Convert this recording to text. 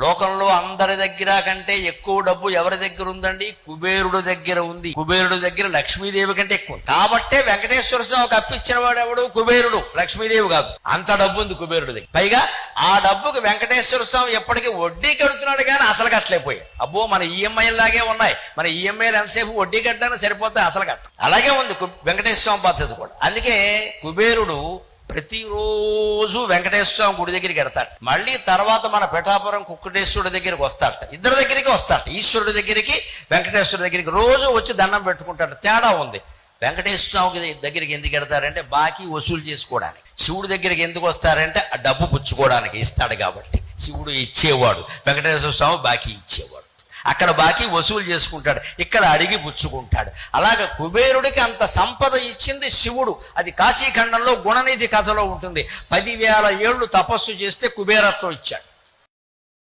లోకంలో అందరి దగ్గర కంటే ఎక్కువ డబ్బు ఎవరి దగ్గర ఉందండి? కుబేరుడు దగ్గర ఉంది. కుబేరుడు దగ్గర లక్ష్మీదేవి కంటే ఎక్కువ. కాబట్టే వెంకటేశ్వర స్వామికి అప్పించిన వాడు ఎవడు? కుబేరుడు, లక్ష్మీదేవి కాదు. అంత డబ్బు ఉంది కుబేరుడు దగ్గర. పైగా ఆ డబ్బుకి వెంకటేశ్వర స్వామి ఎప్పటికీ వడ్డీ కడుతున్నాడు కానీ అసలు కట్టలేకపోయాయి. అబ్బో మన ఈఎంఐ లాగే ఉన్నాయి. మన ఈఎంఐలు ఎంతసేపు వడ్డీ కట్టడానికి సరిపోతే అసలు కట్ట. అలాగే ఉంది వెంకటేశ్వర స్వామి పద్ధతి కూడా. అందుకే కుబేరుడు ప్రతిరోజు వెంకటేశ్వర స్వామి గుడి దగ్గరికి వెడతాడు. మళ్ళీ తర్వాత మన పిఠాపురం కుక్కటేశ్వరుడి దగ్గరికి వస్తాడట. ఇద్దరి దగ్గరికి వస్తాడట. ఈశ్వరుడి దగ్గరికి, వెంకటేశ్వరుడి దగ్గరికి రోజు వచ్చి దండం పెట్టుకుంటాడు. తేడా ఉంది. వెంకటేశ్వర స్వామి దగ్గరికి ఎందుకు వెడతారంటే బాకీ వసూలు చేసుకోవడానికి. శివుడి దగ్గరికి ఎందుకు వస్తారంటే ఆ డబ్బు పుచ్చుకోవడానికి. ఇస్తాడు కాబట్టి. శివుడు ఇచ్చేవాడు, వెంకటేశ్వర స్వామి బాకీ ఇచ్చేవాడు. అక్కడ బాకీ వసూలు చేసుకుంటాడు, ఇక్కడ అడిగి పుచ్చుకుంటాడు. అలాగే కుబేరుడికి అంత సంపద ఇచ్చింది శివుడు. అది కాశీఖండంలో గుణనిధి కథలో ఉంటుంది. 10,000 ఏళ్ళు తపస్సు చేస్తే కుబేరత్వం ఇచ్చాడు.